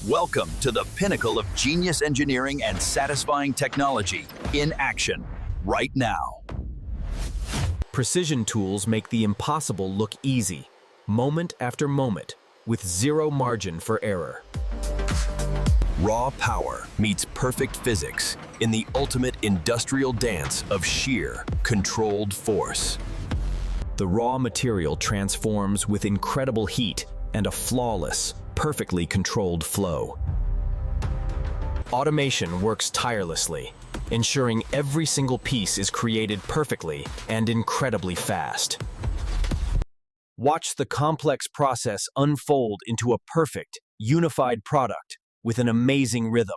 Welcome to the pinnacle of genius engineering and satisfying technology in action right now. Precision tools make the impossible look easy, moment after moment, with zero margin for error. Raw power meets perfect physics in the ultimate industrial dance of sheer, controlled force. The raw material transforms with incredible heat and a flawless, perfectly controlled flow. Automation works tirelessly, ensuring every single piece is created perfectly and incredibly fast. Watch the complex process unfold into a perfect, unified product with an amazing rhythm,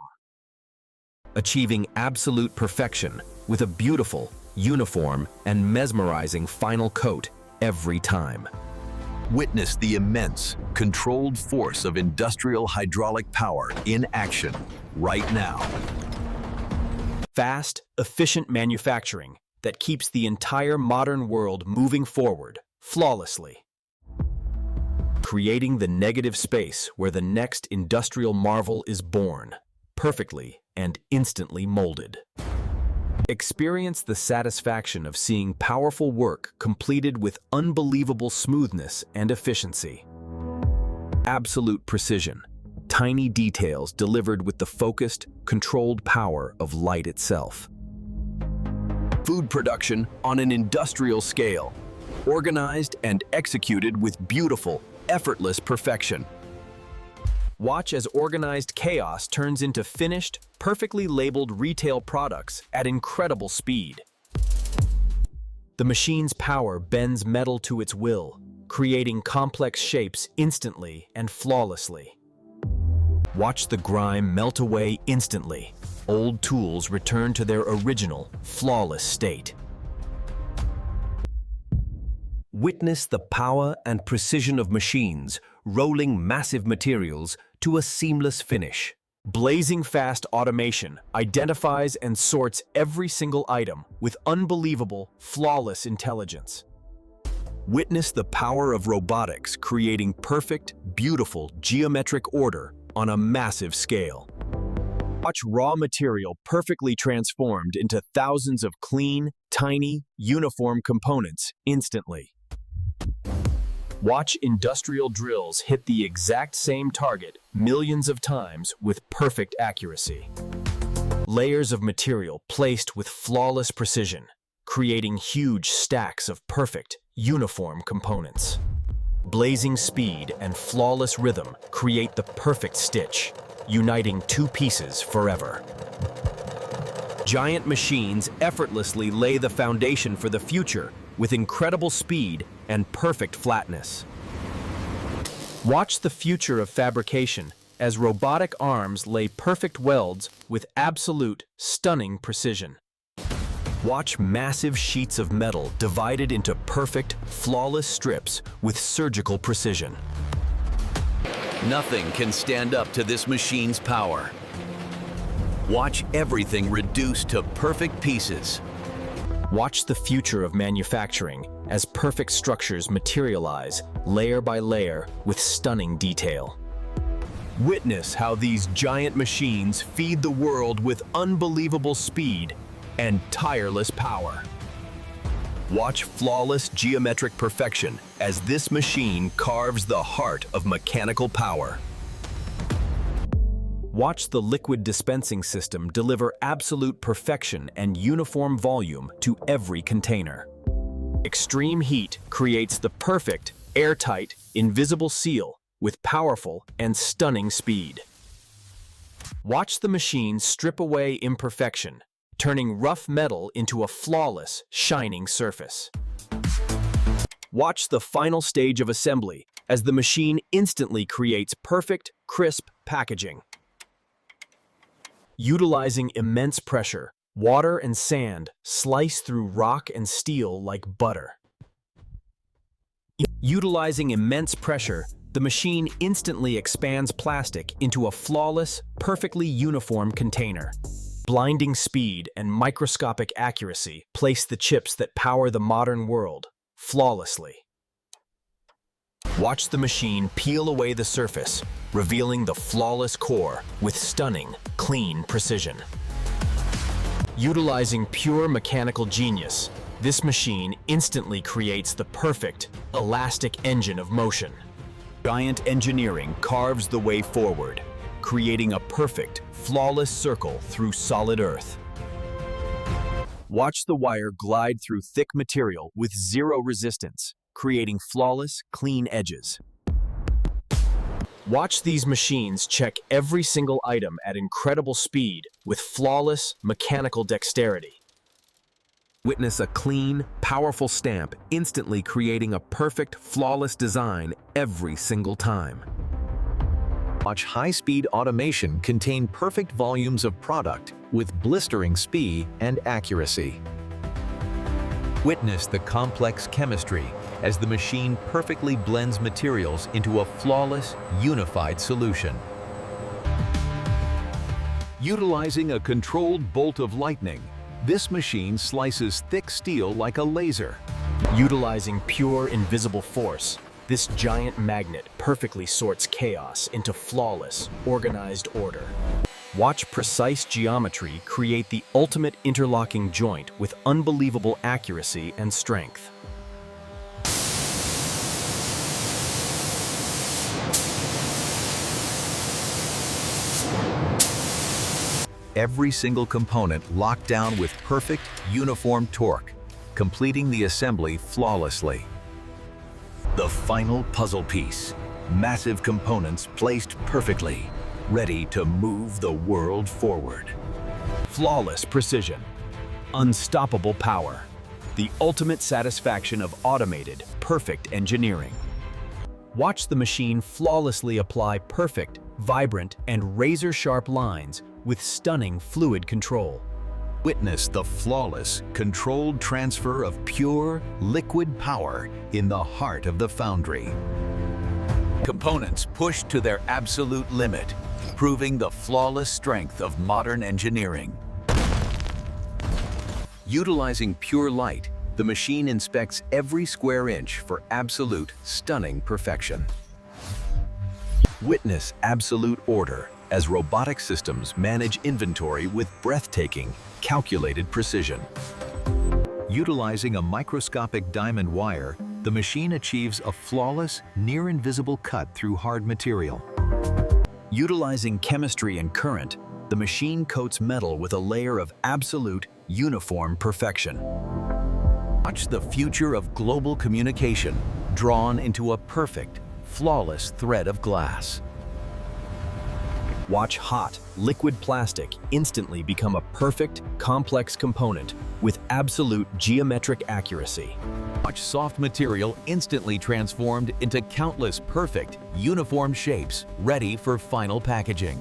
achieving absolute perfection with a beautiful, uniform, and mesmerizing final coat every time. Witness the immense, controlled force of industrial hydraulic power in action right now. Fast, efficient manufacturing that keeps the entire modern world moving forward flawlessly, creating the negative space where the next industrial marvel is born, perfectly and instantly molded. Experience the satisfaction of seeing powerful work completed with unbelievable smoothness and efficiency. Absolute precision, tiny details delivered with the focused, controlled power of light itself. Food production on an industrial scale, organized and executed with beautiful, effortless perfection. Watch as organized chaos turns into finished, perfectly labeled retail products at incredible speed. The machine's power bends metal to its will, creating complex shapes instantly and flawlessly. Watch the grime melt away instantly. Old tools return to their original, flawless state. Witness the power and precision of machines rolling massive materials to a seamless finish. Blazing fast automation identifies and sorts every single item with unbelievable, flawless intelligence. Witness the power of robotics creating perfect, beautiful geometric order on a massive scale. Watch raw material perfectly transformed into thousands of clean, tiny, uniform components instantly. Watch industrial drills hit the exact same target millions of times with perfect accuracy. Layers of material placed with flawless precision, creating huge stacks of perfect, uniform components. Blazing speed and flawless rhythm create the perfect stitch, uniting two pieces forever. Giant machines effortlessly lay the foundation for the future with incredible speed and perfect flatness. Watch the future of fabrication as robotic arms lay perfect welds with absolute, stunning precision. Watch massive sheets of metal divided into perfect, flawless strips with surgical precision. Nothing can stand up to this machine's power. Watch everything reduced to perfect pieces. Watch the future of manufacturing as perfect structures materialize layer by layer with stunning detail. Witness how these giant machines feed the world with unbelievable speed and tireless power. Watch flawless geometric perfection as this machine carves the heart of mechanical power. Watch the liquid dispensing system deliver absolute perfection and uniform volume to every container. Extreme heat creates the perfect, airtight, invisible seal with powerful and stunning speed. Watch the machine strip away imperfection, turning rough metal into a flawless, shining surface. Watch the final stage of assembly as the machine instantly creates perfect, crisp packaging. Utilizing immense pressure, water and sand slice through rock and steel like butter. Utilizing immense pressure, the machine instantly expands plastic into a flawless, perfectly uniform container. Blinding speed and microscopic accuracy place the chips that power the modern world flawlessly. Watch the machine peel away the surface, revealing the flawless core with stunning, clean precision. Utilizing pure mechanical genius, this machine instantly creates the perfect, elastic engine of motion. Giant engineering carves the way forward, creating a perfect, flawless circle through solid earth. Watch the wire glide through thick material with zero resistance, creating flawless, clean edges. Watch these machines check every single item at incredible speed with flawless, mechanical dexterity. Witness a clean, powerful stamp instantly creating a perfect, flawless design every single time. Watch high-speed automation contain perfect volumes of product with blistering speed and accuracy. Witness the complex chemistry as the machine perfectly blends materials into a flawless, unified solution. Utilizing a controlled bolt of lightning, this machine slices thick steel like a laser. Utilizing pure, invisible force, this giant magnet perfectly sorts chaos into flawless, organized order. Watch precise geometry create the ultimate interlocking joint with unbelievable accuracy and strength. Every single component locked down with perfect, uniform torque, completing the assembly flawlessly. The final puzzle piece, massive components placed perfectly, ready to move the world forward. Flawless precision, unstoppable power, the ultimate satisfaction of automated, perfect engineering. Watch the machine flawlessly apply perfect, vibrant, and razor-sharp lines with stunning fluid control. Witness the flawless, controlled transfer of pure, liquid power in the heart of the foundry. Components pushed to their absolute limit, proving the flawless strength of modern engineering. Utilizing pure light, the machine inspects every square inch for absolute, stunning perfection. Witness absolute order as robotic systems manage inventory with breathtaking, calculated precision. Utilizing a microscopic diamond wire, the machine achieves a flawless, near-invisible cut through hard material. Utilizing chemistry and current, the machine coats metal with a layer of absolute, uniform perfection. Watch the future of global communication drawn into a perfect, flawless thread of glass. Watch hot, liquid plastic instantly become a perfect, complex component with absolute geometric accuracy. Watch soft material instantly transformed into countless perfect, uniform shapes ready for final packaging.